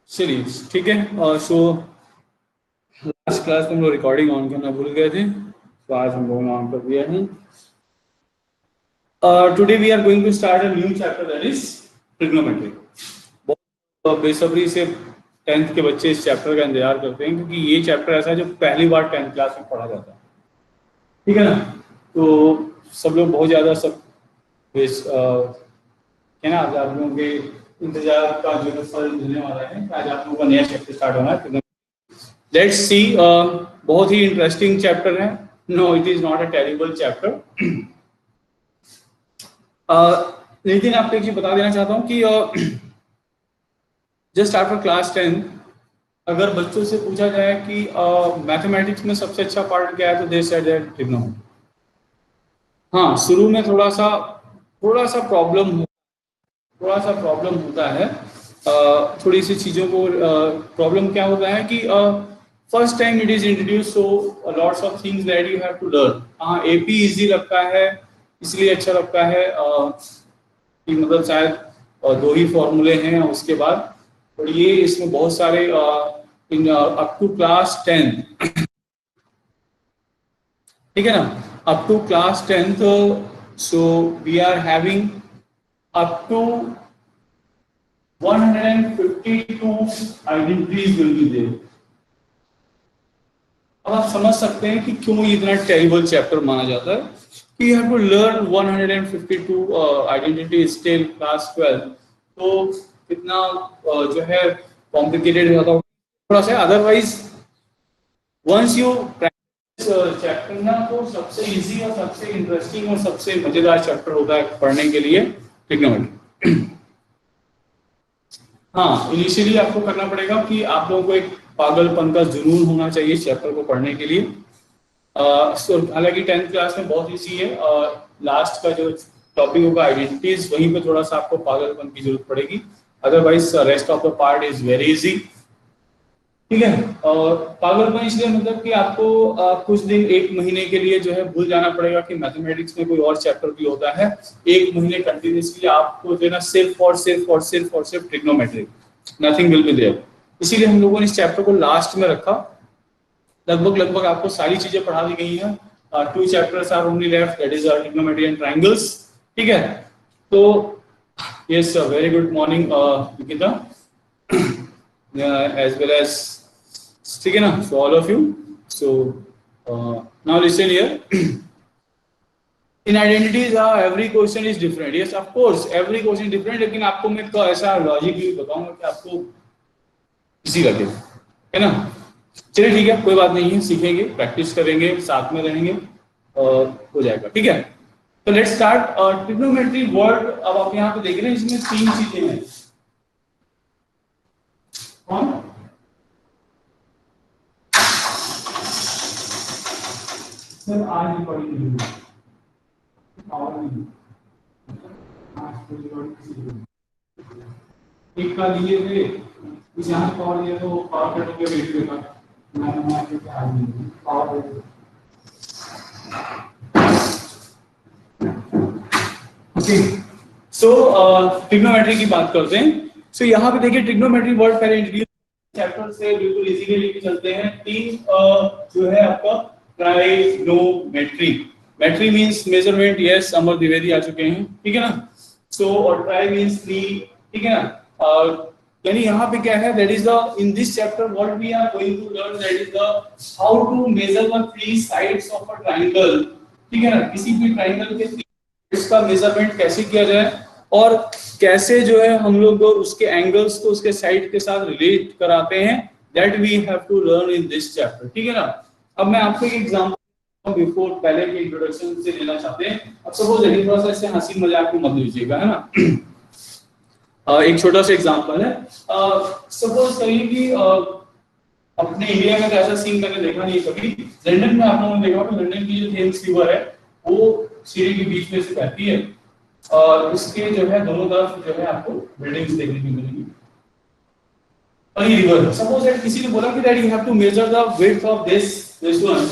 चलिए ठीक है। सो लास्ट क्लास में हम लोग रिकॉर्डिंग ऑन करना भूल गए थे, तो आज हम लोगों ने ऑन कर दिया है। Today we are going to start a new chapter, that is trigonometry. बहुत बेसब्री से 10th के बच्चे इस चैप्टर का इंतजार करते हैं, क्योंकि ये चैप्टर ऐसा है जो पहली बार 10th क्लास में पढ़ा जाता है, ठीक है ना। तो सब लोग बहुत ज़्यादा सब है ना, आज आप लोगों के इंतजार का जो है फल मिलने वाला है। आज आप लोगों का नया चैप्टर स्टार्ट होना है। लेट्स सी, बहुत ही इंटरेस्टिंग चैप्टर है। No, it is not a terrible chapter. लेकिन आपको एक चीज बता देना चाहता हूँ कि जस्ट आफ्टर क्लास 10 अगर बच्चों से पूछा जाए कि मैथमेटिक्स में सबसे अच्छा पार्ट क्या है, तो दे सेड दैट ट्रिग्नोमेट्री। हाँ, शुरू में थोड़ा सा प्रॉब्लम होता है। थोड़ी सी चीज़ों को प्रॉब्लम क्या होता है कि first time it is introduce, so lots of things that you have to learn. हाँ, एपी इजी लगता है, इसलिए अच्छा लगता है कि मतलब शायद दो ही फॉर्मूले हैं उसके बाद। और ये इसमें बहुत सारे इन अप टू क्लास 10, ठीक है ना, up to class 10th, so we are having up to 152 identities will be there. अब आप समझ सकते हैं कि क्यों ये इतना टेरिबल चैप्टर माना जाता है कि you have to learn 152 identities till class 12। तो कितना जो है कॉम्प्लिकेटेड होता है थोड़ा सा। Otherwise once you practise chapter ना, तो सबसे इजी और सबसे इंटरेस्टिंग और सबसे मजेदार चैप्टर होता है पढ़ने के लिए ट्रिग्नोमेट्री। हाँ, इनिशियली आपको करना पड़ेगा कि आप लोगों को एक पागलपन का जुनून होना चाहिए चैप्टर को पढ़ने के लिए। हालांकि 10th क्लास में बहुत इजी है। लास्ट का जो टॉपिक होगा आइडेंटिटीज, वहीं पे थोड़ा सा आपको पागलपन की जरूरत पड़ेगी। Otherwise rest of the part is very easy, ठीक है। और पागलपन इसलिए मतलब कि आपको कुछ दिन, एक महीने के लिए जो है भूल जाना पड़ेगा कि मैथमेटिक्स में कोई और चैप्टर भी होता है। एक महीने कंटिन्यूसली आपको जो है ना सिर्फ trigonometry, nothing will be there. इसीलिए हम लोगों ने इस चैप्टर को लास्ट में रखा। लगभग आपको सारी चीजें पढ़ा दी गई हैं। 2 chapters are only left, that is trigonometry and triangles, ठीक है। तो yes, very good morning Nikita, as well as, ठीक है ना, so all of you. So now listen here. In identities every question is different. Yes, of course every question is different, लेकिन आपको मैं ऐसा लॉजिक भी बताऊंगा कि आपको इजी लगे, है ना। चलिए ठीक है, कोई बात नहीं है, सीखेंगे, प्रैक्टिस करेंगे, साथ में रहेंगे और हो जाएगा, ठीक है। तो लेट्स स्टार्ट ट्रिग्नोमेट्री वर्ड। अब आप यहाँ पे देख रहे हैं, इसमें 3 चीजें हैं। कौन? सर आज रिकॉर्डिंग नहीं हुई, पावर नहीं, आज रिकॉर्डिंग एक का लिए थे, इस यहाँ पावर दिया तो पावर कट के वेट देगा। मैं आज नहीं पावर। ओके, सो ट्रिग्नोमेट्री की बात करते हैं। सो यहाँ पे देखिए ट्रिग्नोमेट्री वर्ड पहले इंट्रोड्यूस चैप्टर से बिल्कुल इजीली लेके चलते हैं। 3 जो है आपका ट्राइग्नोमेट्री। मेट्री मींस मेजरमेंट, यस अमर द्विवेदी आ चुके हैं, ठीक है ना। सो और ट्राई मींस 3, ठीक है ना। यानी यहाँ पे क्या है, that is the in this chapter what we are going to learn, that is the how to measure the 3 sides of a triangle, ठीक है ना। किसी भी ट्रायंगल के इसका मेजरमेंट कैसे किया जाए और कैसे जो है हम लोग उसके एंगल्स को उसके साइड के साथ रिलेट कराते हैं, that we have to learn in this chapter, ठीक है ना। अब मैं आपको एक एग्जांपल बिफोर पहले के इंट्रोडक्शन से लेना चाहते हैं। अब सपोज थोड़ा सा इससे हंसी मजाक को मत लीजिएगा, है ना। एक छोटा सा एग्जांपल है। सपोज करिए कि अपने इंडिया में तो ऐसा सीन मैंने देखा नहीं कभी। लंदन में आप लोगों ने देखा होगा, लंदन की जो थेम्स रिवर है वो सीरी के बीच में से बहती है और उसके जो है दोनों तरफ जो है आपको बिल्डिंग्स देखने को मिलेंगी। और ये रिवर, सपोज दैट किसी ने बोला कि that you have to measure the width of this one,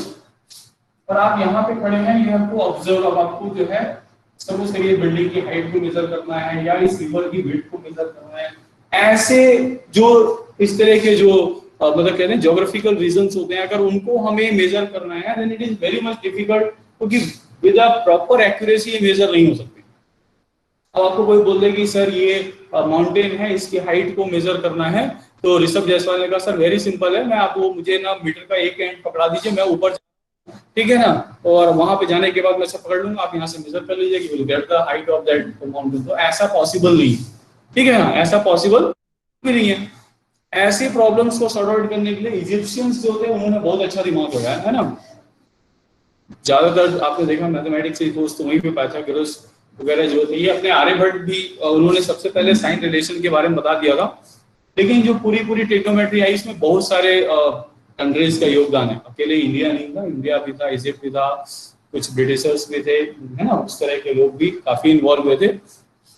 और आप यहाँ पे खड़े हैं, यू हैव टू ऑब्जर्व। अब आपको जो है सपोज करिए बिल्डिंग की हाइट को मेजर करना है या इस रिवर की विड्थ को मेजर करना है। ऐसे जो इस तरह के जो मतलब कहते हैं ज्योग्राफिकल रीजंस होते हैं, अगर उनको हमें मेजर करना है then it is very much difficult, क्योंकि विद अ प्रॉपर एक्यूरेसी ये मेजर नहीं हो सकती। अब आपको कोई बोल दे कि सर ये माउंटेन है, इसकी हाइट को मेजर करना है, तो ऋषभ जायसवाल ने कहा सर वेरी सिंपल है, मैं आपको मुझे ना मीटर का एक एंड पकड़ा दीजिए, मैं ऊपर, ठीक है ना, और वहां पे जाने के बाद मैं सब पकड़ लूंगा, आप यहाँ से मेजर कर लीजिए कि will get the height of that mountain. तो ऐसा पॉसिबल नहीं, ठीक है ना, ऐसा पॉसिबल भी नहीं है। ऐसे प्रॉब्लम्स को सॉर्ट आउट करने के लिए इजिप्शियंस जो थे उन्होंने बहुत अच्छा दिमाग लगाया है ना। ज्यादातर आपने देखा मैथमेटिक्स से दोस्त वहीं पे पाइथागोरस वगैरह जो थे, ये अपने आर्यभट्ट भी उन्होंने सबसे पहले साइन रिलेशन के बारे में बता दिया था। लेकिन जो पूरी पूरी ट्रिग्नोमेट्री आई इसमें बहुत सारे कंट्रीज का योगदान है, अकेले इंडिया नहीं था, इंडिया भी था, इजिप्ट भी था, कुछ ब्रिटिशर्स भी थे, है ना, उस तरह के लोग भी काफी इन्वॉल्व हुए थे,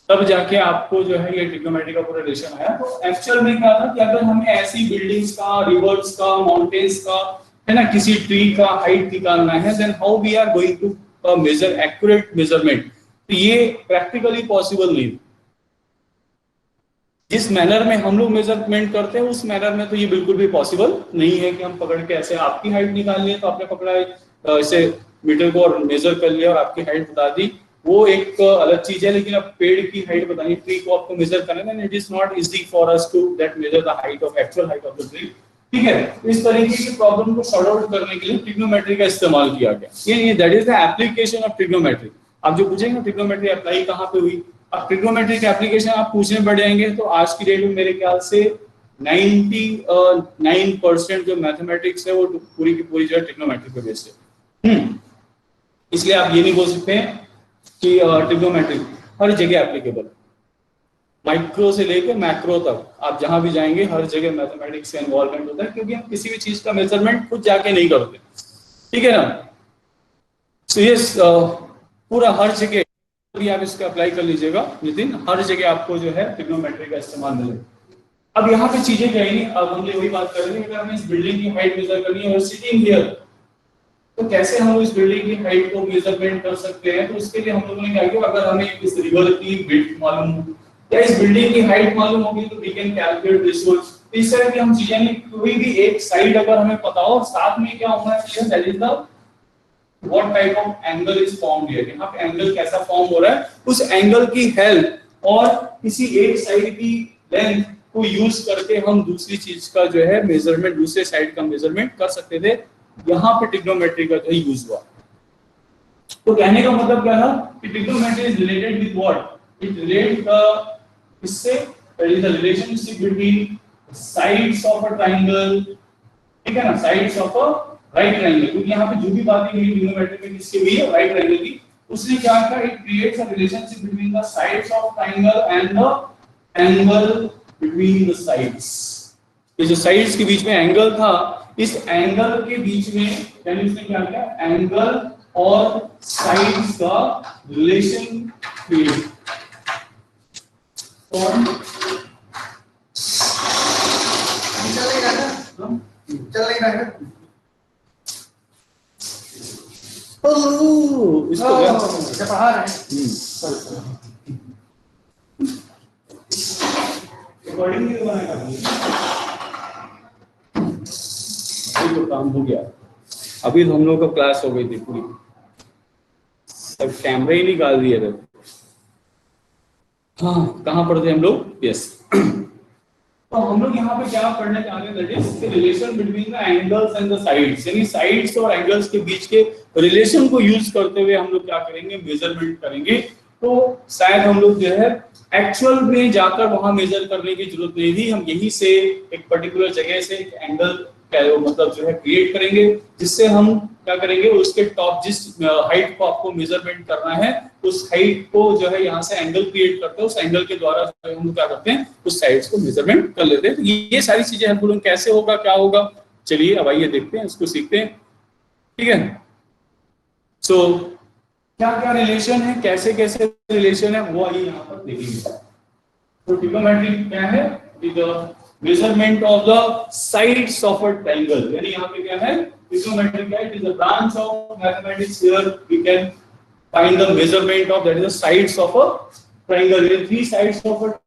तब जाके आपको जो है ये ट्रिग्नोमेट्री का पूरा रिलेशन आया। तो एक्चुअल में क्या था कि अगर हमें ऐसी बिल्डिंग्स का, रिवर्स का, माउंटेन्स का, है ना, किसी ट्री का हाइट निकालना है, then how we are going to measure accurate measurement, तो ये प्रैक्टिकली पॉसिबल नहीं। जिस मैनर में हम लोग मेजरमेंट करते हैं उस मैनर में तो ये बिल्कुल भी पॉसिबल नहीं है कि हम पकड़ के ऐसे आपकी हाइट निकाल लिए तो आपने पकड़ा ऐसे मीटर को और मेजर कर लिया और आपकी हाइट बता दी, वो एक अलग चीज है। लेकिन अब पेड़ की हाइट बतानी, ट्री को आपको मेजर करना है, it is not easy for us to that measure the height of actual height of the tree, ठीक है। इस तरीके की प्रॉब्लम को सॉर्ट आउट करने के लिए ट्रिग्नोमेट्री का इस्तेमाल किया गया। ये that is the application of trigonometry. आप जो पूछेंगे ट्रिग्नोमेट्री अप्लाई कहाँ पे हुई, अब ट्रिग्नोमेट्री के एप्लीकेशन आप पूछने पड़ जाएंगे, तो आज की डेट में मेरे ख्याल से 99% जो मैथमेटिक्स है वो पूरी की पूरी जो है ट्रिग्नोमेट्री पे बेस्ड है। इसलिए आप ये नहीं बोल सकते कि ट्रिग्नोमेट्री हर जगह एप्लीकेबल, माइक्रो से लेकर मैक्रो तक आप जहां भी जाएंगे हर जगह मैथमेटिक्स का इन्वॉल्वमेंट होता है, क्योंकि हम किसी भी चीज का मेजरमेंट खुद जाके नहीं करते, ठीक है ना। तो ये पूरा हर जगह भी आप इसको अप्लाई कर लीजिएगा नितिन, हर जगह आपको जो है ट्रिग्नोमेट्री का इस्तेमाल मिलेगा। अब यहाँ पे चीजें क्या है, अब हम वही बात कर रहे हैं, अगर हमें इस बिल्डिंग की हाइट मेजर करनी है और सिटिंग हियर, तो कैसे हम इस बिल्डिंग की हाइट को मेजरमेंट कर सकते हैं। तो उसके लिए हम लोगों ने क्या किया, अगर हमें इस रिवर की विड्थ मालूम हो या इस बिल्डिंग की हाइट मालूम होगी तो we can calculate this source. इस तरह की हम चीजें नहीं, कोई भी एक साइड अगर हमें पता हो, साथ में क्या होना चाहिए, that is the what type of angle is formed here, यहाँ पे एंगल कैसा फॉर्म हो रहा है, उस एंगल की हेल्प और किसी एक साइड की लेंथ को यूज करके हम दूसरी चीज का जो है मेजरमेंट, दूसरे साइड का मेजरमेंट कर सकते थे। यहाँ पे ट्रिग्नोमेट्री का जो यूज हुआ। तो कहने का मतलब क्या था कि trigonometry is related with what, it relate इससे is the relationship between sides of a triangle, ठीक है ना, sides of a right triangle, क्योंकि यहाँ पे जो भी बातें हुई ट्रिग्नोमेट्री में किसकी हुई है, राइट ट्रायंगल की। उसने क्या कहा, it creates a relationship between the sides of triangle and the angle between the sides. ये जो साइड्स के बीच में एंगल था, इस एंगल के बीच में यानी उसने क्या किया, एंगल और साइड्स का रिलेशन क्रिएट चल नहीं रहा है इसको पढ़ा रहे तो काम हो गया। अभी तो हम लोग का क्लास हो गई थी पूरी, सब कैमरे ही निकाल दिए थे। हाँ, कहाँ पढ़ते हम लोग, यस। तो हम लोग यहाँ पे क्या पढ़ने जा रहे हैं, that is the relation between the angles and the sides, यानी साइड्स और एंगल्स के बीच के रिलेशन को यूज करते हुए हम लोग क्या करेंगे, मेजरमेंट करेंगे। तो शायद हम लोग जो है एक्चुअल में जाकर वहां मेजर करने की जरूरत नहीं थी, हम यहीं से एक पर्टिकुलर जगह से एक एंगल मतलब जो है क्रिएट करेंगे, जिससे हम क्या करेंगे, उसके टॉप जिस हाइट को आपको मेजरमेंट करना है उस हाइट को जो है यहाँ से एंगल क्रिएट करते हैं, उस एंगल के द्वारा हम क्या करते हैं, उस साइड्स को मेजरमेंट कर लेते हैं। तो ये सारी चीजें हेल्पफुल, कैसे होगा, क्या होगा, चलिए अब आइए देखते हैं, इसको सीखते हैं, ठीक है। सो क्या क्या रिलेशन है, कैसे कैसे रिलेशन है, वो आइए यहाँ पर देखेंगे। तो ट्रिग्नोमेट्री क्या है, measurement of the sides of a triangle, यानी यहाँ पे क्या है, ट्रिग्नोमेट्री क्या है, it is a branch of mathematics where we can find the measurement of, that is the sides of a triangle. The three sides of a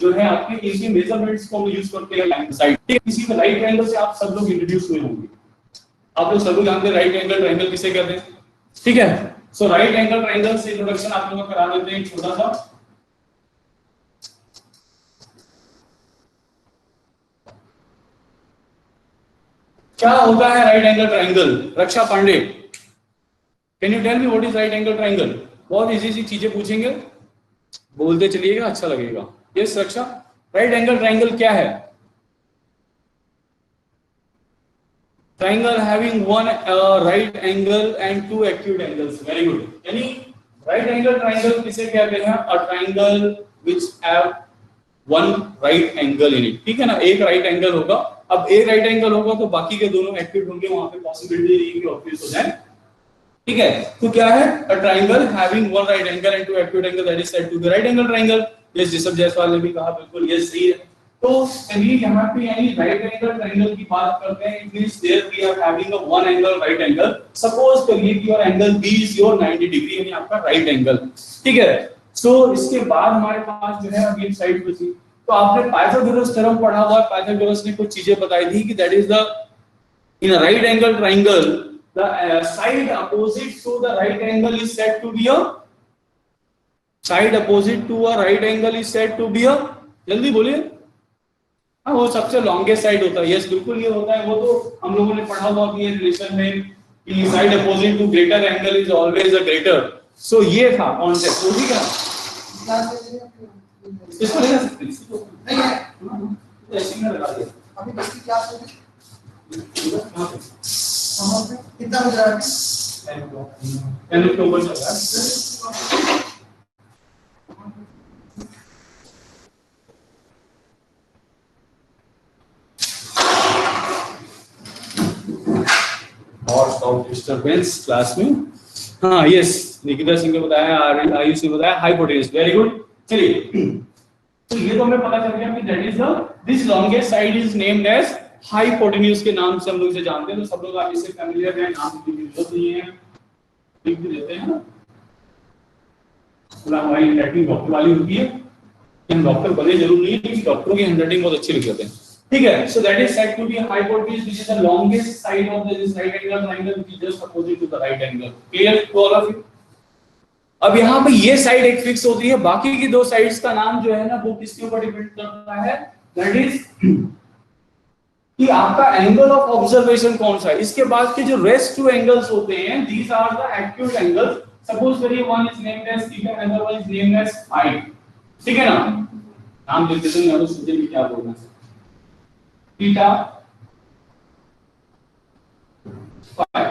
जो है आपके इसी मेजरमेंट्स को हम यूज करते हैं साइड। किसी भी राइट ट्रायंगल से आप सब लोग इंट्रोड्यूस हुए होंगे, आप लोग सब लोग जानते हैं राइट एंगल ट्रायंगल किसे कहते हैं, ठीक है। सो राइट एंगल ट्रायंगल से इंट्रोडक्शन आप लोगों को करा देते हैं छोटा सा। क्या होता है right angle triangle? Raksha Pandey, can you tell me what is right angle triangle? बहुत इजी सी चीजें पूछेंगे, बोलते चलिएगा, अच्छा लगेगा। Yes Raksha, right angle triangle क्या है? Triangle having one right angle and two acute angles. Very good. यानी राइट एंगल ट्रायंगल किसे कहते हैं? A triangle which have one right angle in it, ठीक है ना। एक राइट एंगल होगा, अब एक राइट एंगल होगा तो बाकी के दोनों एक्यूट होंगे, वहां पे पॉसिबिलिटी नहीं कि ऑब्वियस हो जाए, ठीक है। तो क्या है? A triangle having one right angle and two acute angle that is said to be right angle triangle. Yes Rishabh Jaiswal ने भी कहा, बिल्कुल यस सही है। तो चलिए यहाँ पे यानी राइट एंगल ट्रायंगल की बात करते हैं। It means there we are having a one angle right angle. Suppose करिए कि your angle B is your 90 degree, यानी आपका राइट एंगल, ठीक है। सो इसके बाद हमारे पास जो है अभी एक साइड बची। तो आपने पाइथागोरस थ्योरम पढ़ा हुआ है, पाइथागोरस ने कुछ चीजें बताई थी कि that is the in a right angle triangle the side opposite to the right angle is said to be a side opposite to a right angle is said to be a, जल्दी बोलिए। हाँ, वो सबसे longest side होता है। Yes बिल्कुल ये होता है, वो तो हम लोगों ने पढ़ा हुआ कि रिलेशन में कि side opposite to greater angle is always a greater. So ये था कॉन्सेप्ट, वो ठीक है। इसको ले सकते हैं, नहीं है ऐसे में लगा दिया अभी बस की क्लास होगी कितना हो जाएगा? 10 अक्टूबर चल रहा है। और डिस्टरबेंस क्लास में। हाँ यस, निकिता सिंह ने बताया, आयुष ने बताया हाइपोटेन्यूज। Very good. चलिए तो ये तो हमें पता चल गया कि that is the this longest side is named as hypotenuse के नाम से हम लोग इसे जानते हैं। तो सब लोग आप इससे फैमिलियर हैं, नाम की जरूरत नहीं है, लिख भी देते हैं ना। पूरा हमारी हैंडराइटिंग डॉक्टर वाली होती है, हम डॉक्टर बने जरूर नहीं है, लेकिन डॉक्टरों की हैंडराइटिंग बहुत अच्छी लिख देते हैं, ठीक है। So that is said to be hypotenuse which is the longest side of this right angle triangle which is just opposite to the right angle. Clear to all of you? अब यहाँ पे ये साइड एक fix होती है, बाकी की दो साइड्स का नाम जो है ना वो किसके ऊपर डिपेंड करता है? दैट इज कि आपका एंगल ऑफ ऑब्जर्वेशन कौन सा है। इसके बाद के जो रेस्ट टू एंगल्स होते हैं, these are the acute angles. Suppose करिए one is named as theta, another one is named as phi, ठीक है ना। नाम लिख देते हैं, सोचिए कि क्या बोलना है। Theta phi,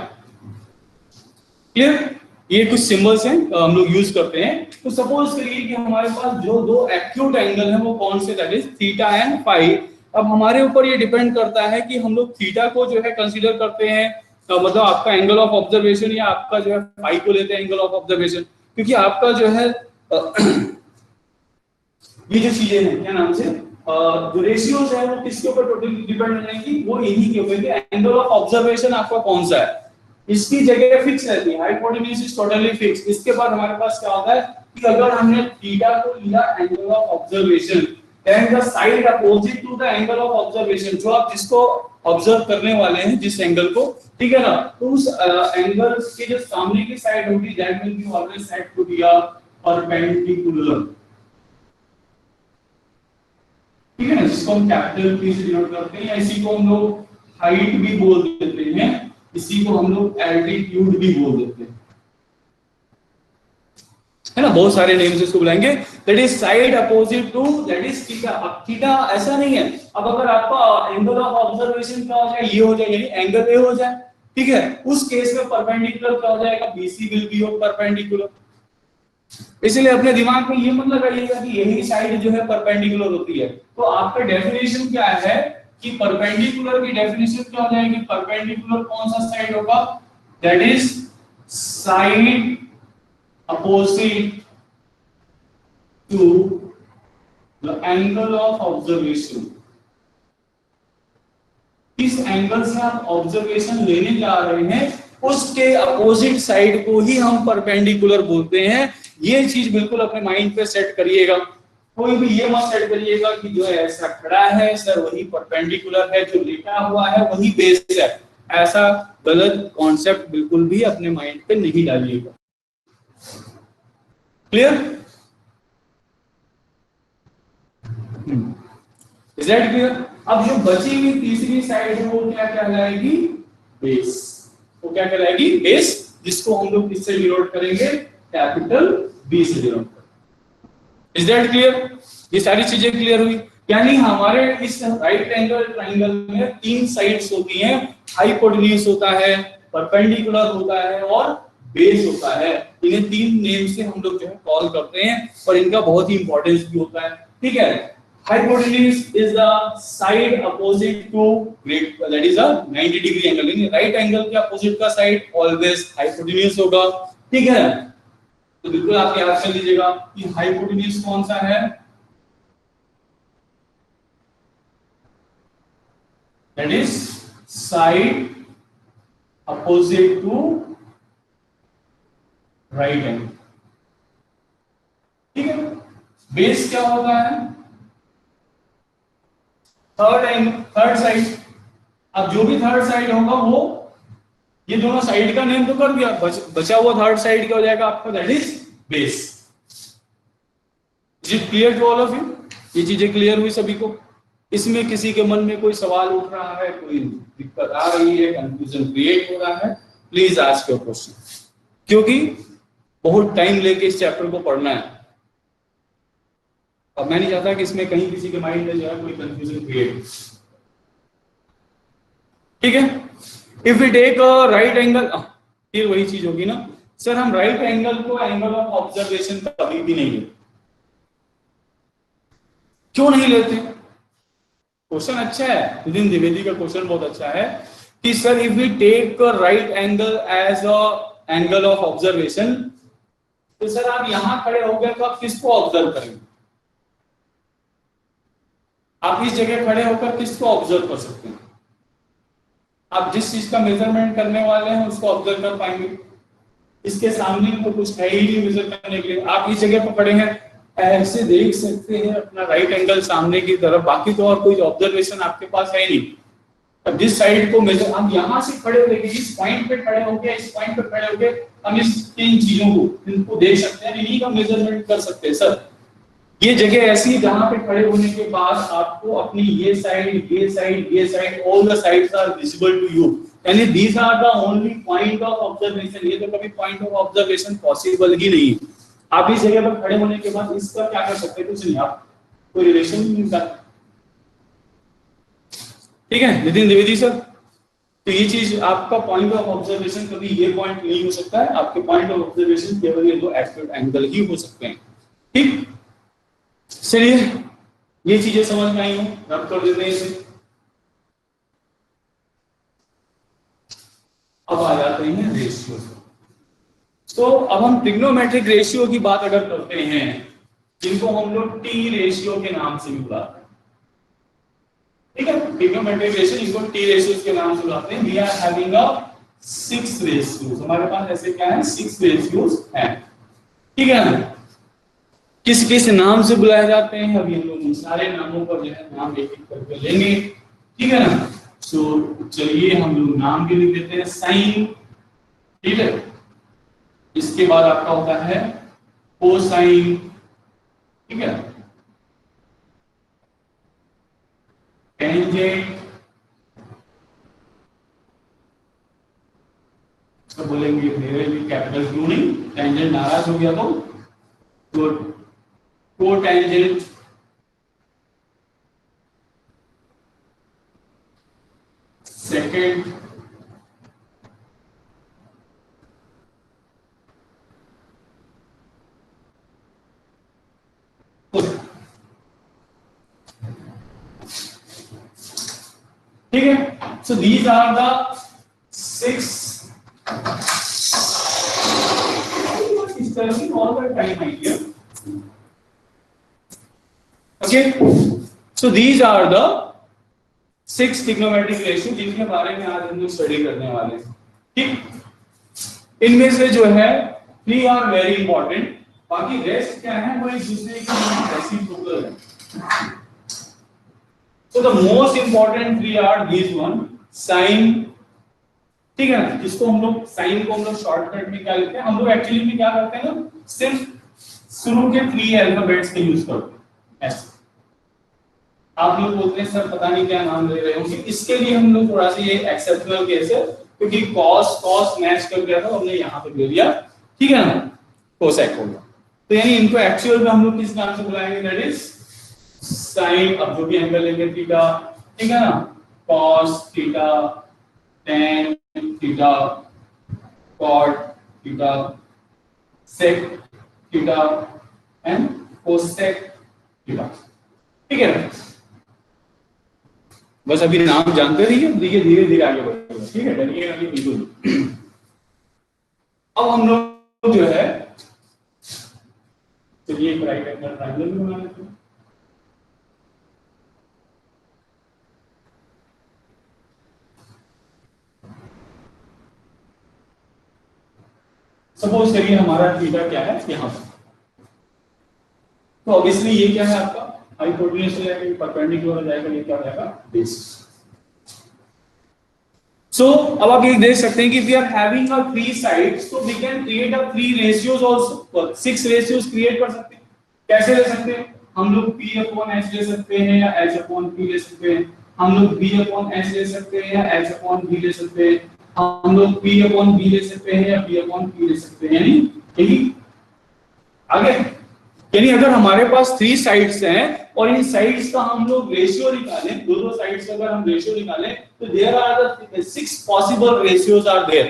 clear? ये कुछ सिंबल्स हैं हम लोग यूज करते हैं। तो सपोज करिए कि हमारे पास जो दो एक्यूट एंगल हैं वो कौन से? That is theta and phi. अब हमारे ऊपर ये डिपेंड करता है कि हम लोग थीटा को जो है कंसीडर करते हैं, मतलब आपका एंगल ऑफ ऑब्जर्वेशन, या आपका जो है फाई को लेते हैं एंगल ऑफ ऑब्जर्वेशन। क्योंकि आपका जो है ये जो चीजें हैं क्या नाम से जो रेशियोज है वो किसके ऊपर टोटली डिपेंड रहेंगी? वो इन्हीं के ऊपर कि एंगल ऑफ ऑब्जर्वेशन आपका कौन सा है, इसकी जगह फिक्स रहती है। Hypotenuse is totally fix. इसके बाद हमारे पास क्या होता है कि अगर हमने थीटा को लिया angle of observation, then the side opposite to the angle of observation, जो आप जिसको ऑब्जर्व करने वाले हैं जिस एंगल को, ठीक है ना, तो उस एंगल के जो सामने की साइड होगी that will be always said to be a perpendicular, ठीक है ना, जिसको हम कैपिटल P से डिनोट करते हैं, या इसी को हम लोग हाइट भी बोल देते हैं, इसी को हम लोग एल्टीट्यूड भी बोल देते हैं, है ना। बहुत सारे नेम से इसको बुलाएंगे। That is side opposite to that is theta. अब थीटा ऐसा नहीं है, अब अगर आपका एंगल ऑफ ऑब्जर्वेशन क्या हो जाए, ये हो जाए, यानी एंगल ए हो जाए, ठीक है, उस केस में परपेंडिकुलर क्या हो जाएगा? BC will be of perpendicular. इसलिए अपने दिमाग में ये मत लगाइएगा कि यही साइड जो है परपेंडिकुलर होती है। तो आपका डेफिनेशन क्या है कि परपेंडिकुलर की डेफिनेशन क्या हो जाएगी? परपेंडिकुलर कौन सा साइड होगा? That is side opposite to the angle of observation। इस एंगल से आप ऑब्जर्वेशन लेने जा रहे हैं, उसके अपोजिट साइड को ही हम परपेंडिकुलर बोलते हैं। ये चीज बिल्कुल अपने माइंड पे सेट करिएगा। कोई भी ये मत सेट करिएगा कि जो है ऐसा खड़ा है सर वही परपेंडिकुलर है, जो लेटा हुआ है वही बेस है। ऐसा गलत कॉन्सेप्ट बिल्कुल भी अपने माइंड पे नहीं डालिएगा। क्लियर? Is that clear? अब जो बची हुई तीसरी साइड है वो क्या कहलाएगी? बेस। वो क्या कहलाएगी? बेस, जिसको हम लोग किससे डिनोट करेंगे? कैपिटल बी से डिनोट करेंगे। Is that clear? ये सारी चीजें क्लियर हुई? यानी हमारे इस राइट एंगल ट्राइंगल में तीन साइड्स होती हैं, हाइपोटेन्यूज होता है, परपेंडिकुलर होता है और बेस होता है। इन्हें तीन नेम से हम लोग जो है कॉल करते हैं और इनका बहुत ही इंपॉर्टेंस भी होता है। ठीक है? hypotenuse is the side opposite to great, that is a 90 degree angle। यानी राइट एंगल के अपोजिट का साइड ऑलवेज hypotenuse होगा। ठीक है? तो बिल्कुल आप याद कर लीजिएगा कि hypotenuse कौन सा है? that is side opposite to right angle। ठीक है? बेस क्या होता है? Third side. अब जो भी थर्ड साइड होगा वो, ये दोनों साइड का नेम तो कर दिया, बचा हुआ थर्ड साइड क्या हो जाएगा आपका? That is base. Is it clear to all of you? ये चीजें क्लियर हुई सभी को? इसमें किसी के मन में कोई सवाल उठ रहा है, कोई दिक्कत आ रही है, कंफ्यूजन क्रिएट हो रहा है, प्लीज आस्क योर क्वेश्चन, क्योंकि बहुत टाइम लेके इस चैप्टर को पढ़ना है। अब मैं नहीं चाहता कि इसमें कहीं किसी के माइंड में जो है कोई कंफ्यूजन क्रिएट हो। ठीक है? If we take a right angle, फिर वही चीज होगी ना सर, हम राइट एंगल को एंगल ऑफ ऑब्जर्वेशन कभी भी नहीं लेते। क्यों नहीं लेते? क्वेश्चन अच्छा है, नितिन द्विवेदी का क्वेश्चन बहुत अच्छा है कि sir if we take right angle as a angle of observation, तो सर आप यहां खड़े हो गए तो आप किसको ऑब्जर्व करेंगे? आप इस जगह खड़े होकर किसको ऑब्जर्व कर सकते हैं? आप जिस चीज का मेजरमेंट करने वाले हैं उसको ऑब्जर्व कर पाएंगे। इसके सामने तो कुछ है ही नहीं मेजर करने के लिए। आप इस जगह पर खड़े हैं, ऐसे देख सकते हैं अपना राइट एंगल सामने की तरफ, बाकी तो और कोई ऑब्जर्वेशन आपके पास है नहीं। अब जिस साइड को मेजर, हम यहाँ से खड़े हो गए, इस पॉइंट पे खड़े होके, इस पॉइंट पे खड़े होके हम इस तीन चीजों को इनको देख सकते हैं, इन्हीं का मेजरमेंट कर सकते हैं। सर ये जगह ऐसी है जहां पे खड़े होने के बाद आपको अपनी ये साइड, ये साइड, ये side, all the sides are visible to you, यानी these are the only point of observation. ये तो कभी पॉइंट ऑफ ऑब्जर्वेशन पॉसिबल ही नहीं है। आप इस जगह पर खड़े होने के बाद इसका क्या कर सकते हैं? कुछ नहीं, आप कोई रिलेशन नहीं मिलता। ठीक है नितिन द्विवेदी सर? तो ये चीज आपका पॉइंट ऑफ ऑब्जर्वेशन कभी ये पॉइंट नहीं हो सकता है। आपके पॉइंट ऑफ ऑब्जर्वेशन केवल ये दो एक्यूट एंगल ही हो सकते हैं। ठीक, चलिए ये चीजें समझ में आई हो, रब कर देते हैं इसे। अब आ जाते हैं रेशियो। तो अब हम ट्रिग्नोमेट्रिक रेशियो की बात अगर करते हैं, जिनको हम लोग टी रेशियो के नाम से भी बुलाते हैं। ठीक है? ट्रिग्नोमेट्रिक रेशियो जिनको टी रेशियो के नाम से बुलाते हैं। We are having a 6 ratios. हमारे पास ऐसे क्या है? 6 रेशियोज हैं। ठीक है ना? किस किस नाम से बुलाए जाते हैं, अभी हम लोग सारे नामों पर जो है नाम एक एक करके लेंगे। ठीक है ना? सो चलिए हम लोग नाम भी लिख देते हैं। साइन, ठीक है? इसके बाद आपका होता है कोसाइन, ठीक है? टेंजेंट, तो बोलेंगे मेरे भी कैपिटल क्यों नहीं, टेंजेंट नाराज हो गया तो कोटेंजेंट, सेकेंड ठीक है? So these are the 6 all the time idea. Okay, so these are the 6 trigonometric ratio जिनके बारे में आज हम लोग स्टडी करने वाले हैं। ठीक, इनमें से जो है 3 आर वेरी इंपॉर्टेंट, बाकी रेस्ट क्या है वो एक दूसरे के रेसिप्रोकल है। So the most important three are these one sin, ठीक है ना, जिसको हम लोग साइन को हम लोग शॉर्टकट में क्या लिखते हैं, हम लोग एक्चुअली में क्या करते हैं ना, सिर्फ शुरू के 3 अल्फाबेट्स के यूज करते हैं ऐसे। आप लोग बोलते हैं सर पता नहीं क्या नाम ले रहे होंगे, इसके लिए हम लोग थोड़ा सा ये एक्सेप्शनल केस है क्योंकि कॉस मैच कर गया था, हमने यहाँ पे ले लिया, ठीक है ना, कोसेक हो गया। तो यानी इनको एक्चुअल में हम लोग किस नाम से बुलाएंगे, दैट इज साइन। अब जो भी एंगल लेंगे थीटा, ठीक है ना, cos theta, tan theta, cot theta, sec theta and cosec theta, ठीक है ना। बस अभी नाम जानते रहिए, धीरे धीरे आगे बढ़ेंगे, ठीक है, डरिएगा नहीं बिल्कुल। अब हम लोग जो है, चलिए एक राइट एंगल ट्रायंगल भी बना लेते हैं। सपोज करिए हमारा थीटा क्या है यहाँ पर, तो ऑब्वियसली ये क्या है आपका हाइपोटेन्यूज हो जाएगा, परपेंडिकुलर हो जाएगा, ये क्या हो जाएगा, बेस। सो अब आप ये देख सकते हैं कि we are having a 3 sides, तो we can create a 3 ratios also, 6 ratios create कर सकते हैं। कैसे ले सकते हैं, हम लोग p/h ले सकते हैं या h/p ले सकते हैं, हम लोग b/h ले सकते हैं या h/v ले सकते हैं, हम लोग p/b ले सकते हैं या p/p ले सकते हैं, यानी यही आगे, यानी अगर हमारे पास 3 साइड्स हैं और इन साइड्स का हम लोग रेशियो निकालें, दो साइड्स का अगर हम रेशियो निकालें तो there are the 6 possible ratios are there,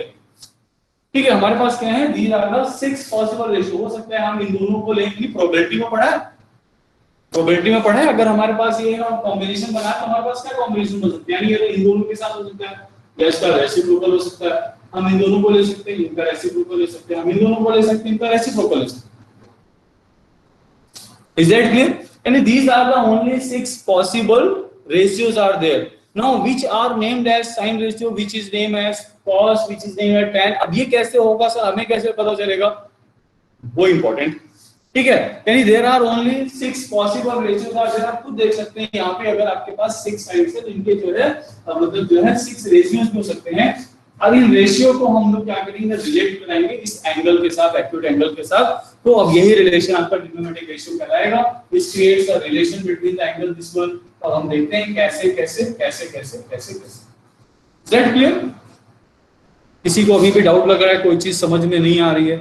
ठीक है। हमारे पास क्या है, these are the 6 possible ratio. हो सकता है हम इन दोनों को लेंगे, प्रोबेबिलिटी में पढ़ा है, प्रोबेबिलिटी में पढ़ा है, अगर हमारे पास ये है कॉम्बिनेशन बना तो हमारे पास क्या कॉम्बिनेशन बन सकता है, यानी ये इन दोनों के साथ हो सकता है या इसका रेसिप्रोकल हो सकता है, हम इन दोनों को ले सकते हैं, इनका रेसिप्रोकल ले सकते हैं, हम इन दोनों को ले सकते हैं, इनका रेसिप्रोकल ले सकते हैं। Is that clear? And these are the only 6 possible ratios are there. Now, which are named as sine ratio, which is named as cos, which is named as tan. अब ये कैसे होगा सर, हमें कैसे पता चलेगा, वो इम्पोर्टेंट, ठीक है। यानी there are only 6 possible ratios are there. आप खुद देख सकते हैं यहाँ पे, अगर आपके पास 6 साइड्स है तो इनके जो है मतलब जो है 6 रेशियोज हो सकते हैं। अब इन रेशियो को हम लोग क्या करेंगे, रिलेट बनाएंगे इस एंगल के साथ, एक्यूट एंगल के साथ। तो अब यही रिलेशन आपका ट्रिग्नोमेट्रिक रेशियो कहलाएगा। This creates a relation between the angle this one. और हम देखते हैं कैसे कैसे कैसे कैसे कैसे कैसे। That clear? किसी को अभी भी डाउट लग रहा है, कोई चीज समझ में नहीं आ रही है?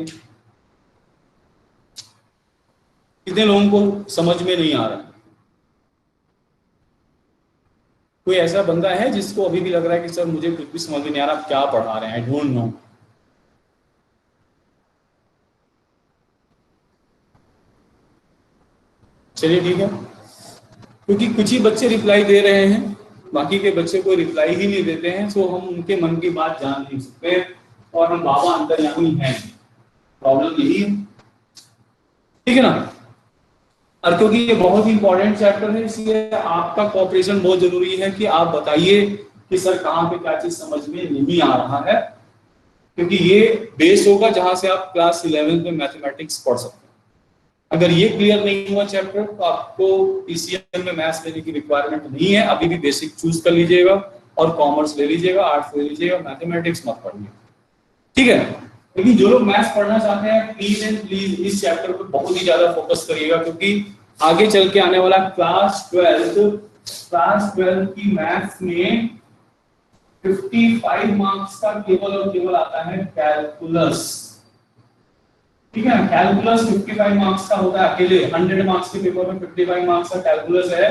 कितने लोगों को समझ में नहीं आ रहा? कोई ऐसा बंदा है जिसको अभी भी लग रहा है कि सर मुझे कुछ भी समझ में नहीं आ रहा, आप क्या पढ़ा रहे हैं, आई डोंट नो? चलिए ठीक है, क्योंकि कुछ ही बच्चे रिप्लाई दे रहे हैं, बाकी के बच्चे कोई रिप्लाई ही नहीं देते हैं, तो हम उनके मन की बात जान नहीं सकते और हम बाबा अंतर्यामी हैं। प्रॉब्लम यही है, ठीक है ना। और क्योंकि ये बहुत ही इंपॉर्टेंट चैप्टर है, इसलिए आपका कोऑपरेशन बहुत जरूरी है कि आप बताइए कि सर कहाँ पे क्या चीज समझ में नहीं आ रहा है, क्योंकि ये बेस होगा जहां से आप क्लास 11 में मैथमेटिक्स पढ़ सकते हैं। अगर ये क्लियर नहीं हुआ चैप्टर तो आपको पीसीएम में मैथ्स लेने की रिक्वायरमेंट नहीं है, अभी भी बेसिक चूज कर लीजिएगा और कॉमर्स ले लीजिएगा, आर्ट्स ले लीजिएगा, मैथमेटिक्स मत पढ़िए, ठीक है। लेकिन जो लोग मैथ्स पढ़ना चाहते हैं प्लीज एंड प्लीज इस चैप्टर पर बहुत ही ज्यादा फोकस करिएगा, क्योंकि आगे चल के आने वाला क्लास 12 की मैथ्स में 55 मार्क्स का केवल और केवल आता है कैलकुलस, ठीक है। कैलकुलस 55 मार्क्स का होता है अकेले, 100 मार्क्स के पेपर में 55 मार्क्स का कैलकुलस है,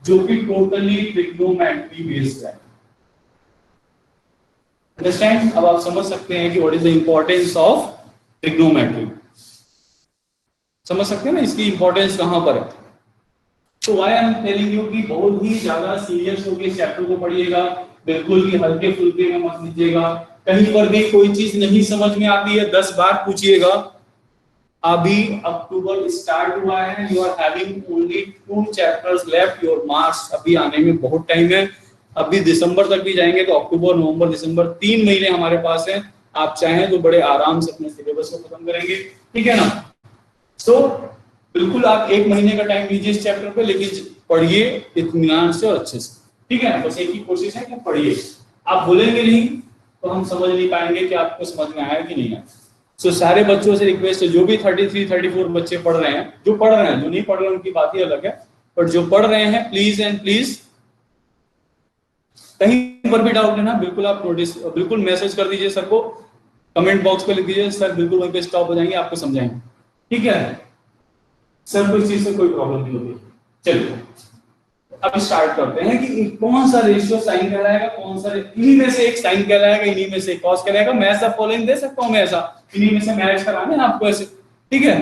जो कि टोटली ट्रिग्नोमेट्री बेस्ड है। अंडरस्टैंड? अब आप समझ सकते हैं कि what is the importance of trigonometry, समझ सकते हैं ना इसकी इंपॉर्टेंस कहां पर है। तो why I am telling you कि बहुत ही ज्यादा सीरियस होकर इस चैप्टर को पढ़िएगा, बिल्कुल भी हल्के फुल्के में मत लीजिएगा। कहीं पर भी कोई चीज नहीं समझ में आती है 10 बार पूछिएगा। अभी अक्टूबर स्टार्ट हुआ है, you are having only 2 chapters left, your marks अभी आने में बहुत टाइम है। अभी दिसंबर तक भी जाएंगे तो अक्टूबर नवंबर दिसंबर 3 महीने हमारे पास हैं। आप चाहें तो बड़े आराम से अपने सिलेबस को खत्म करेंगे, ठीक है ना। सो बिल्कुल आप 1 महीने का टाइम लीजिए इस चैप्टर पे, लेकिन पढ़िए इत्मीनान से और अच्छे से, ठीक है ना। बस एक ही कोशिश है कि पढ़िए, आप बोलेंगे नहीं तो हम समझ नहीं पाएंगे कि आपको समझ में आया कि नहीं आया। सो सारे बच्चों से रिक्वेस्ट है, जो भी 33-34 बच्चे पढ़ रहे हैं, जो पढ़ रहे हैं, जो नहीं पढ़ रहे हैं उनकी बात ही अलग है, पर जो पढ़ रहे हैं प्लीज एंड प्लीज, कहीं पर भी डाउट है ना, बिल्कुल आप नोटिस, बिल्कुल मैसेज कर दीजिए सर को, कमेंट बॉक्स पे लिख दीजिए, सर बिल्कुल वहीं पे स्टॉप हो जाएंगे, आपको समझाएंगे, ठीक है सर, कोई चीज से कोई प्रॉब्लम नहीं होगी। चलिए अब स्टार्ट करते हैं कि कौन सा रेशियो साइन कहलाएगा, कौन सा, इन्हीं में से एक साइन कहलाएगा, इन्हीं में से एक कॉस कहलाएगा। मैं ऐसा फॉलोइंग दे सकता हूं, मैं ऐसा इन्हीं में से मैच कराने हैं आपको ऐसे, ठीक है।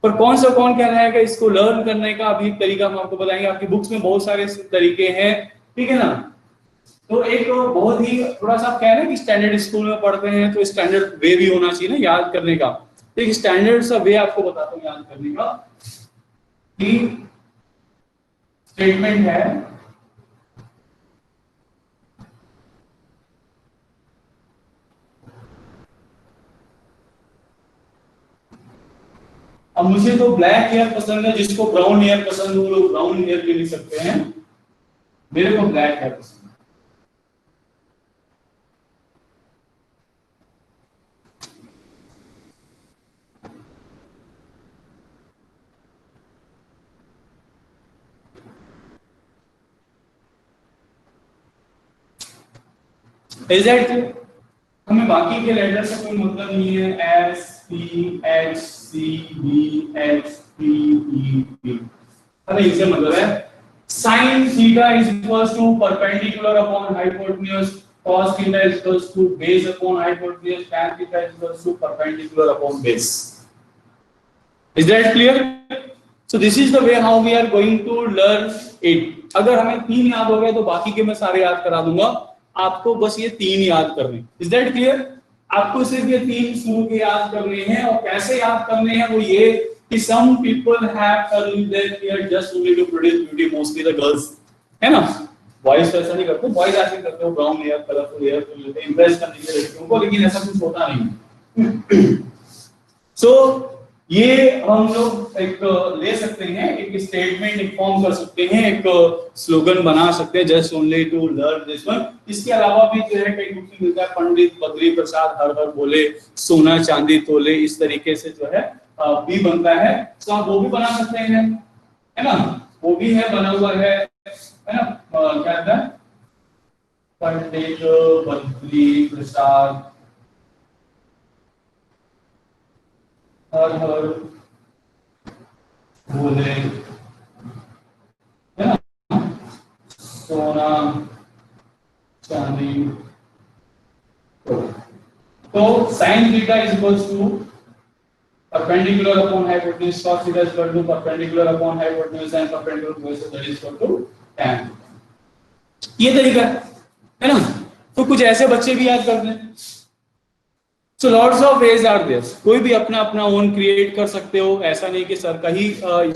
पर कौन सा कौन कहलाएगा, इसको लर्न करने का अभी तरीका हम आपको बताएंगे। आपकी बुक्स में बहुत सारे तरीके हैं, ठीक है ना। तो एक बहुत ही थोड़ा सा क्या है ना कि स्टैंडर्ड स्कूल में पढ़ते हैं तो स्टैंडर्ड वे भी होना चाहिए ना याद करने का। तो एक स्टैंडर्ड सा वे आपको बताता हूँ याद करने का, कि स्टेटमेंट है अब मुझे तो ब्लैक हेयर पसंद है, जिसको ब्राउन हेयर पसंद हो वो लोग ब्राउन हेयर भी लिख सकते हैं, मेरे को ब्लैक हेयर पसंद है। इज दैट, हमें बाकी के लेटर से कोई मतलब नहीं है, S P H C B H P E P, हमें इनसे मतलब है। sin theta is equals to perpendicular upon hypotenuse, cos theta is equals to base upon hypotenuse, tan theta is equals to perpendicular upon base. Is that clear? So this is the way how we are going to learn it. अगर हमें 3 याद हो गए तो बाकी के मैं सारे याद करा दूंगा, आपको बस ये 3 याद करने। Is that clear? आपको सिर्फ ये 3 शुरू के याद करने हैं, और कैसे याद करने हैं वो ये कि some people have curly their hair just only to produce beauty, mostly the girls, है ना। बॉयज तो ऐसा नहीं करते, बॉयज ऐसे करते हो ब्राउन हेयर कलरफुल हेयर तो लेते हैं इंप्रेस करने के लिए लड़कियों को, लेकिन ऐसा कुछ होता नहीं। सो ये हम लोग एक ले सकते हैं, एक स्टेटमेंट एक फॉर्म कर सकते हैं, एक स्लोगन बना सकते हैं, just only to learn this one. इसके अलावा भी जो है कई बुक में मिलता है, पंडित बद्री प्रसाद हर हर बोले, सोना चांदी तोले, इस तरीके से जो है भी बनता है, तो आप वो भी बना सकते हैं, है ना। वो भी है बना हुआ है ना। क्या था, पंडित बद्री प्रसाद हर हर बोले, है ना, सोना चांदी। तो sin theta is equals to perpendicular upon hypotenuse, cos theta is equal to perpendicular upon hypotenuse and perpendicular to base, that is equal to tan। ये तरीका है ना। तो कुछ ऐसे बच्चे भी याद करते हैं। So lots of ways are there, कोई भी अपना अपना ओन क्रिएट कर सकते हो, ऐसा नहीं कि सर का ही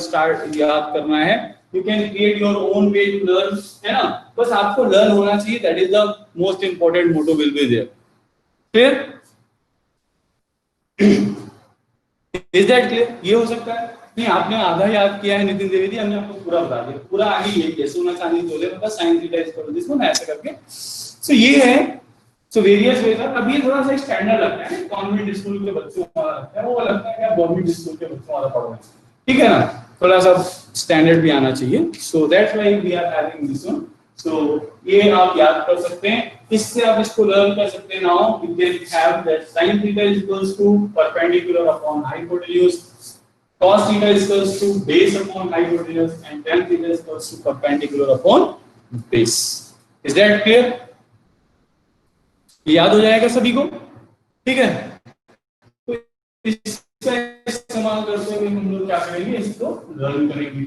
स्टार्ट याद करना है। You can create your own way to learn, है ना। बस आपको लर्न होना चाहिए, that is the most important motto will be there। फिर इज दैट क्लियर? ये हो सकता है नहीं, आपने आधा याद किया है नितिन द्विवेदी, हमने आपको पूरा बता दिया, पूरा आगे ये है सोना चांदी तोले मतलब sin theta is equal to this one, ऐसे करके। सो ये है, सो वेरियस वेज है। अब ये थोड़ा सा स्टैंडर्ड लगता है, कॉन्वेंट स्कूल के बच्चों वाला लगता है, वो लगता है कि गवर्नमेंट स्कूल के बच्चों वाला पढ़ रहे हैं, ठीक है ना। थोड़ा सा स्टैंडर्ड भी आना चाहिए, so that's why we are having this one. So ये आप याद कर सकते हैं, इससे आप इसको लर्न कर सकते हैं। Now you can have that sin theta is equals to perpendicular upon hypotenuse, cos theta is equals to base upon hypotenuse and tan theta is equals to perpendicular upon base। Is that clear? याद हो जाएगा सभी को, ठीक है। तो इसका इस्तेमाल करते हुए हम लोग क्या करेंगे, इसको लर्न करेंगे।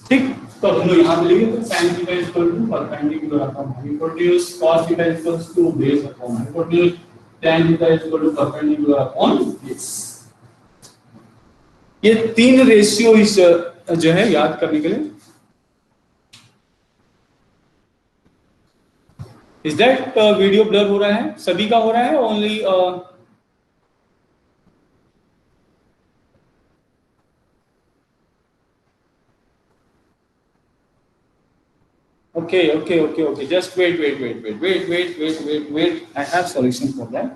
ठीक, तो हम लोग यहाँ पे लिखे तो sin theta is equal to perpendicular upon hypotenuse, cos theta is equal to base upon hypotenuse, tan theta is equal to perpendicular upon base. ये 3 रेशियो इस जो है याद करने के लिए। इज दैट वीडियो ब्लर हो रहा है? सभी का हो रहा है? Only okay, just wait, I have solution for that.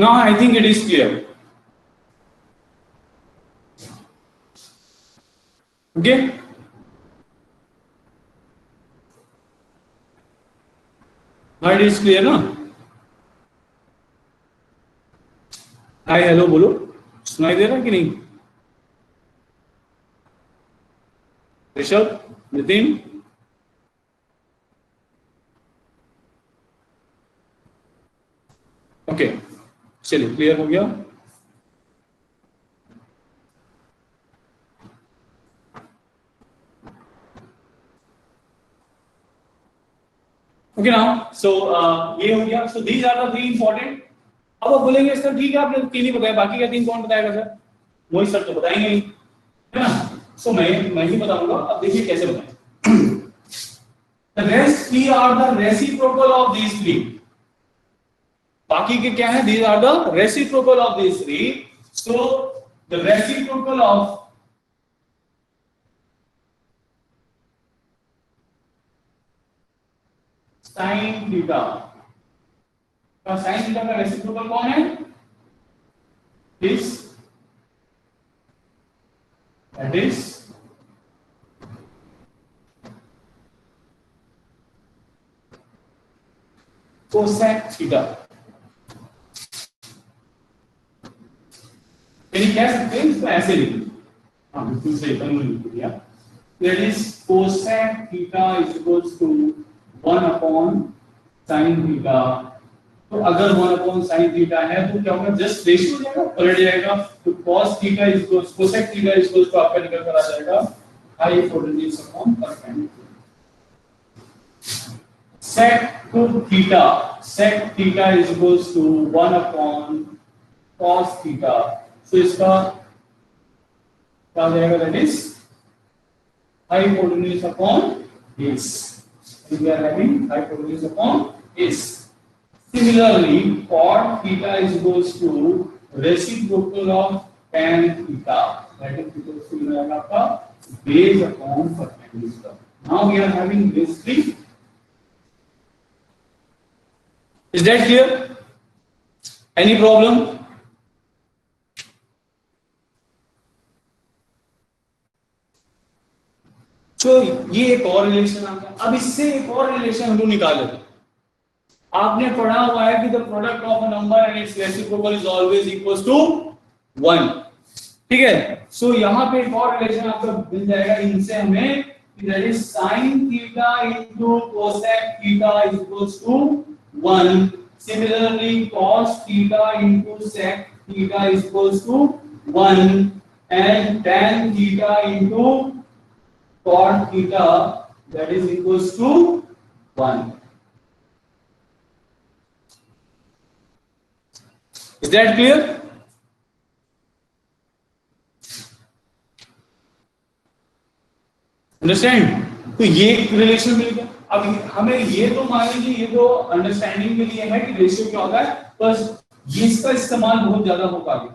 Now I think it is clear. Okay. Now it is clear, ना? हाय हेलो बोलो, सुनाई दे रहा कि नहीं? ऋषभ, नितिन, ओके, चलिए क्लियर हो गया. ओके नाउ, सो ये हो गया. So these are the three important. अब आप बोलेंगे सर ठीक है आपने तीन ही बताया, बाकी का तीन कौन बताएगा सर? मोहित सर तो बताएंगे ही, है ना? सो मैं ही बताऊंगा. अब देखिए कैसे बताएं. The rest three are the reciprocal of these three. बाकी के क्या है? These are the reciprocal of these three. So the reciprocal of sin theta. और sin theta का reciprocal कौन है? This. That is cosec theta. यानी कह सकते हैं इसको ऐसे लिखिए. हाँ बिल्कुल सही तंग लिख दिया. That is cosec theta is equals to 1 upon sin theta. तो अगर 1 upon sin theta है तो क्या होगा? जस्ट रेशियो हो जाएगा, पलट जाएगा. तो cos theta is equals cosec theta is equals to आपका निकल कर आ जाएगा hypotenuse upon perpendicular. sec theta is equals to 1 upon cos theta. So इसका क्या हो जाएगा? That is hypotenuse upon base. We are having hypotenuse upon base. Similarly, cot theta is equals to reciprocal of tan theta. That is equals to आपका base upon perpendicular. Now we are having these three. Is that clear? Any problem? तो ये एक और relation आ गया. अब इससे एक और रिलेशन हम लोग निकाले. आपने पढ़ा हुआ है कि the product of a number and its reciprocal is always equals to 1. ठीक है. सो यहां पे एक और रिलेशन आपको मिल जाएगा इनसे हमें, that is sin theta into cosec theta is equals to 1. Similarly, cos theta into sec theta is equals to 1, and tan theta into cot theta that is equals to 1. Is that clear? Understand? तो ये relation मिल गया. अब हमें ये तो मान लीजिए, ये तो अंडरस्टैंडिंग के लिए है कि रेशियो क्या होता है, बस ये इसका इस्तेमाल बहुत ज्यादा होगा आगे.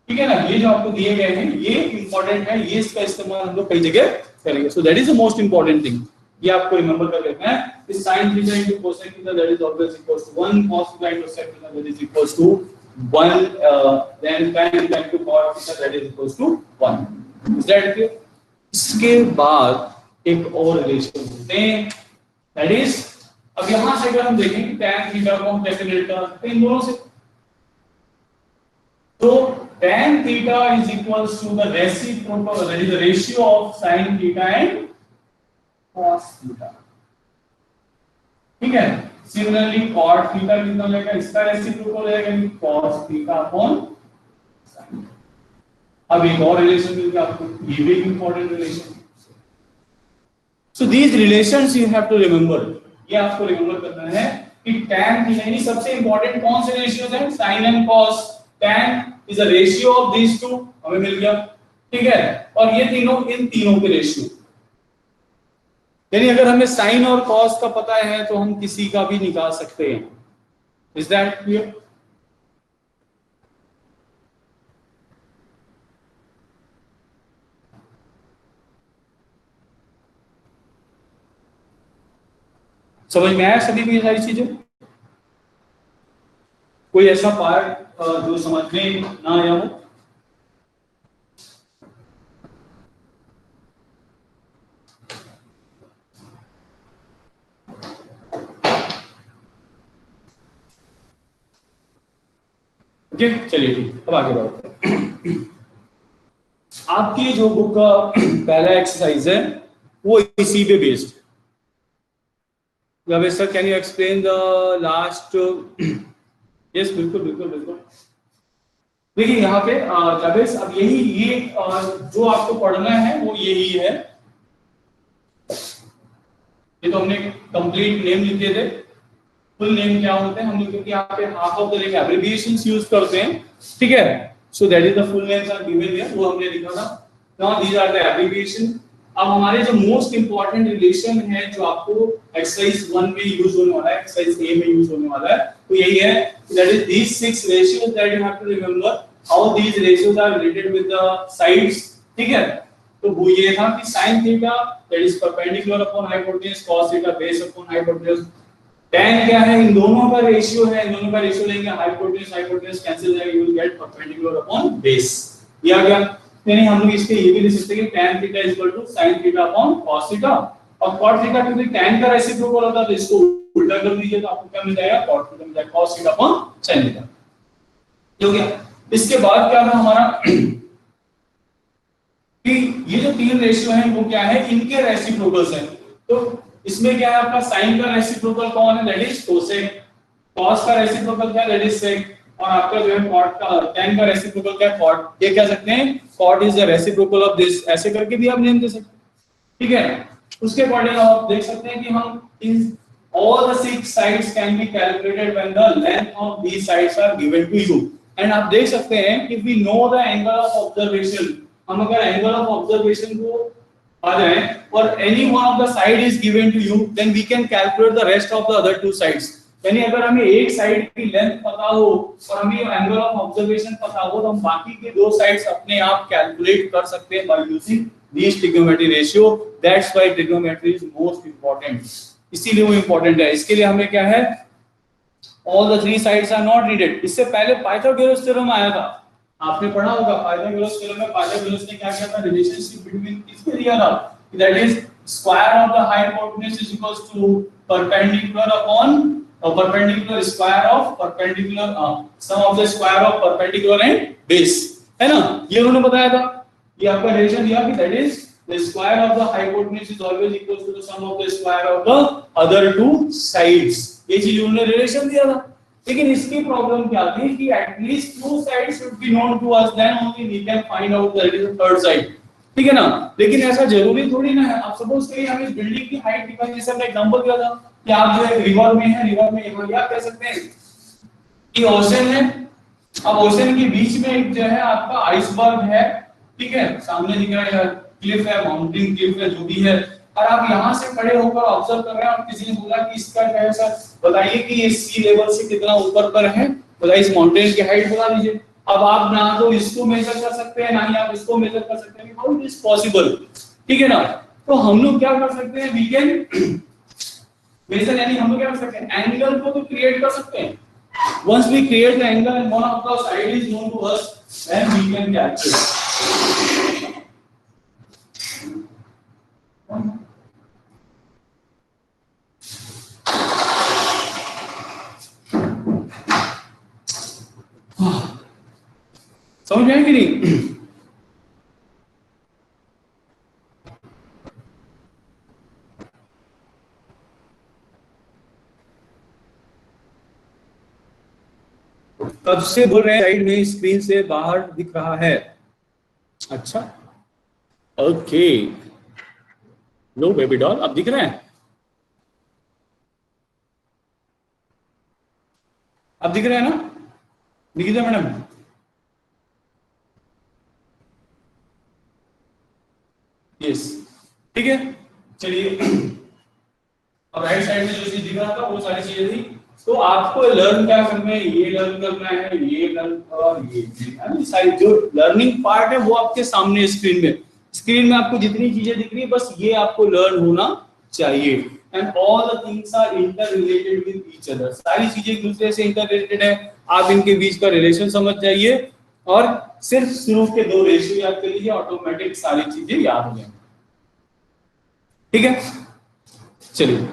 ठीक है ना? ये जो आपको दिए गए हैं ये इंपॉर्टेंट है, ये इसका इस्तेमाल हम लोग कई जगह करेंगे. So that is the most important thing. ये आपको रिमेंबर कर लेना है. इस sin theta into cosec theta that is always equals to 1, cos theta into sec theta that is equals to 1, then tan theta into cot theta that is equals to 1. Is that clear? इसके बाद एक और relation होते हैं, that is, अब यहां से अगर हम देखें कि tan थीटा को हम कैसे रिलेट कर सकते हैं इन दोनों से, तो tan theta is equals to the reciprocal, that is the ratio of sin theta and cos theta. ठीक है. Similarly, cot theta कितना हो जाएगा? इसका रेसिप्रोकल हो जाएगा cos theta upon अब एक और रिलेशन मिल गया आपको, ये भी important relation. So these relations you have to remember, ये आपको रिमेंबर करना है कि tan यानी सबसे इंपॉर्टेंट कौन से रेशियोज हैं, sin and cos। tan is a ratio of these two, हमें मिल गया, ठीक है। और ये तीनों, इन तीनों के रेशियो, यानी अगर हमें sin और cos का पता है तो हम किसी का भी निकाल सकते हैं। Is that clear? समझ में आया सभी को ये सारी चीजें? कोई ऐसा पार्ट जो समझ में ना आया हो? ओके, चलिए ठीक, अब आगे बढ़ते हैं। आपकी जो बुक का पहला एक्सरसाइज है वो इसी पे बेस्ड है। Sir can you explain the last? Yes, बिल्कुल बिल्कुल बिल्कुल। देखिए यहाँ पे जावेद, अब यही ये जो आपको पढ़ना है वो यही है। ये तो हमने कंप्लीट नेम लिखे थे, फुल नेम क्या होते हैं हम लोग, क्योंकि यहाँ पे half of the name abbreviations use करते हैं, ठीक है। So that is the full names are given here, वो हमने लिखा था। Now these are the abbreviation. अब हमारे जो मोस्ट इंपॉर्टेंट रिलेशन है जो आपको एक्सरसाइज 1 में यूज होने वाला है, एक्सरसाइज ए में यूज होने वाला है, तो यही है, that is these 6 ratios that you have to remember how these ratios are related with the sides, ठीक है। तो वो ये था कि sin theta that is perpendicular upon hypotenuse, cos theta base upon hypotenuse, tan क्या है, इन दोनों का रेशियो है, इन दोनों का रेशियो लेंगे, हाइपोटेन्यूज हाइपोटेन्यूज कैंसिल हो जाएगा, you will get perpendicular upon base. ये आ गया। यानी हम लोग इसके ये भी लिख सकते हैं कि tan theta equal to sin theta upon cos theta, और cot थीटा क्योंकि tan का रेसिप्रोकल होता है तो इसको उल्टा कर दीजिए तो आपको क्या मिल जाएगा, cot थीटा मिल जाएगा, cos theta upon sin theta. ये हो गया। इसके बाद क्या था हमारा कि ये जो तीन रेशियो हैं वो क्या है, इनके रेसिप्रोकल्स हैं। तो इसमें क्या है, आपका sin का रेसिप्रोकल कौन है, दैट इज कोसेक। cos का रेसिप्रोकल क्या है, दैट इज सेक। और आपका जो है cot का, tan का रेसिप्रोकल क्या है, cot। ये कह सकते हैं cot is the reciprocal of this, ऐसे करके भी आप नेम दे सकते हैं, ठीक है। उसके अकॉर्डिंग आप देख सकते हैं कि हम इन all the 6 sides can be calculated when the length of these sides are given to you। and आप देख सकते हैं कि if we know the angle of observation, हम अगर एंगल ऑफ ऑब्जर्वेशन को आ जाए और any one of the side is given to you, then we can calculate the rest of the other two sides। यानी अगर हमें एक साइड की लेंथ पता हो और हमें एंगल ऑफ ऑब्जर्वेशन पता हो तो हम बाकी के दो साइड्स अपने आप कैलकुलेट कर सकते हैं by using this trigonometry ratio. That's why trigonometry is most important, इसीलिए वो इंपॉर्टेंट है। इसके लिए हमें क्या है, all the three sides are not needed। इससे पहले पाइथागोरस थ्योरम आया था, आपने पढ़ा होगा। पाइथागोरस थ्योरम में पाइथागोरस ने क्या किया था, रिलेशनशिप बिटवीन किसके दिया था, that is square of the hypotenuse is equals to perpendicular upon perpendicular square of perpendicular sum of the square of perpendicular and base, है ना, ये उन्होंने बताया था। ये आपका रिलेशन दिया कि that is the square of the hypotenuse is always equal to the sum of the square of the other two sides। ये चीज उन्होंने रिलेशन दिया था। लेकिन इसकी प्रॉब्लम क्या थी कि at least two sides should be known to us, then only we can find out that is the third side, ठीक है ना। लेकिन ऐसा जरूरी थोड़ी ना है। आप सपोज करिए हम इस बिल्डिंग की हाइट निकालने, जैसे हमने एग्जांपल दिया था कि आप जो है रिवर में है, रिवर में यहाँ क्या कह सकते हैं कि ओशन है। अब ओशन के बीच में एक जो है आपका आइसबर्ग है, ठीक है, सामने दिख रहा है क्लिफ है, माउंटेन क्लिफ है, जो भी है। और आप यहाँ से खड़े होकर ऑब्जर्व कर रहे हैं और किसी ने बोला कि इसका क्या है सर, बताइए कि ये सी लेवल से कितना ऊपर पर है, बताइए इस माउंटेन की हाइट बता दीजिए। अब आप ना तो इसको मेजर कर सकते हैं ना ही आप इसको मेजर कर सकते हैं, हाउ इट इज पॉसिबल, ठीक है ना। तो हम लोग क्या कर सकते हैं, वी कैन मेजर, यानी हम लोग क्या कर सकते हैं, एंगल को तो क्रिएट कर सकते हैं। once we create the angle and one of the side is known to us, then we can calculate। समझ में आया कि नहीं? कब से बोल रहे हैं, साइड में स्क्रीन से बाहर दिख रहा है। अच्छा, ओके। लो बेबी डॉल, अब दिख रहे हैं? अब दिख रहे हैं ना? दिख रहे हैं मैडम? यस, ठीक है। चलिए, अब राइट साइड में जो चीज दिख रहा था वो सारी चीजें थी। तो आपको लर्न क्या करना है, ये लर्न करना है, ये लर्न और ये सारी जो लर्निंग पार्ट है वो आपके सामने स्क्रीन में आपको जितनी चीजें दिख रही है बस ये आपको लर्न होना चाहिए। And all the things are inter related with each other, सारी चीजें एक दूसरे से इंटर रिलेटेड है। आप इनके बीच का रिलेशन समझ जाइए और सिर्फ शुरू के दो रेशियो याद कर लीजिए, ऑटोमेटिक सारी चीजें याद हो जाएंगी। ठीक है, चलिए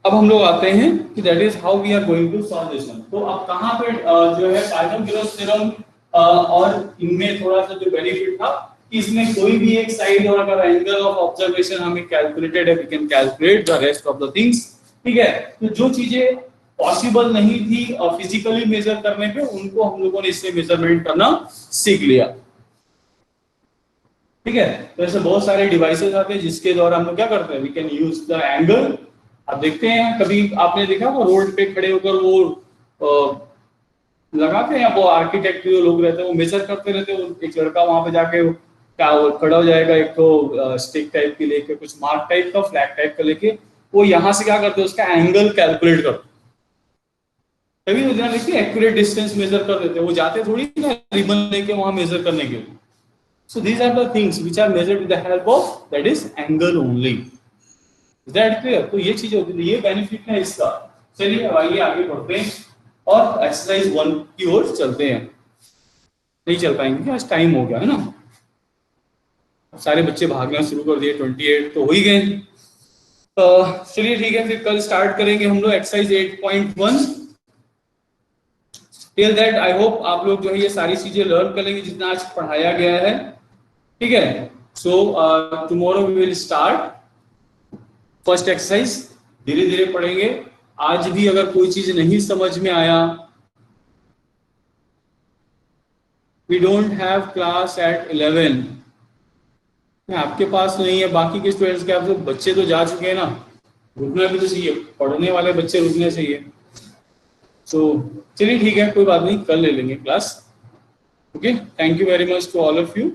अब हम लोग आते हैं कि that is how we are going to solve this one. तो अब कहां पे जो है पाइथागोरस थ्योरम और इनमें थोड़ा सा जो बेनिफिट था कि इसमें कोई भी एक साइड और अगर एंगल ऑफ ऑब्जर्वेशन हमें कैलकुलेटेड है, we can calculate the rest of the things. ठीक है, तो जो चीजें पॉसिबल नहीं थी फिजिकली मेजर करने पे उनको हम लोगों ने इससे मेजरमेंट करना सीख लिया। ठीक है, तो ऐसे बहुत सारे डिवाइसेस आते हैं जिसके द्वारा हम लोग क्या करते हैं, we can use the angle. अब देखते हैं, कभी आपने देखा वो रोड पे खड़े होकर वो लगाते हैं, वो आर्किटेक्ट जो लोग रहते हैं वो मेजर करते रहते हैं। एक लड़का वहां पे जाके क्या वो खड़ा हो जाएगा, एक तो स्टिक टाइप की लेके, कुछ मार्क टाइप का, फ्लैग टाइप का लेके, वो यहाँ से क्या करते हैं उसका एंगल कैलकुलेट करते हैं। तभी वो ध्यान रखिए एक्यूरेट डिस्टेंस मेजर कर देते हैं, वो जाते थोड़ी ना रिबन लेके वहां मेजर करने के लिए। So these are the things which are measured with the help of that is angle only. Is that clear? तो ये चीज होती है, ये बेनिफिट है इसका। चलिए अब आइए आगे बढ़ते हैं और एक्सरसाइज 1 की ओर चलते हैं। नहीं चल पाएंगे क्या, आज टाइम हो गया है ना, सारे बच्चे भागना शुरू कर दिए, 28 तो हो ही गए। चलिए ठीक है, फिर कल स्टार्ट करेंगे हम लोग exercise 8.1। Till that I hope आप लोग जो है ये सारी चीजें लर्न कर लेंगे जितना आज पढ़ाया गया है। ठीक है, so tomorrow we will start first exercise, धीरे धीरे पढ़ेंगे। आज भी अगर कोई चीज नहीं समझ में आया, we don't have class at 11, आपके पास नहीं है, बाकी के स्टूडेंट्स के, आप लोग बच्चे तो जा चुके हैं ना, रुकना भी तो चाहिए, पढ़ने वाले बच्चे रुकने चाहिए। सो चलिए ठीक है, कोई बात नहीं, कल ले लेंगे class. Okay, thank you very much to all of you.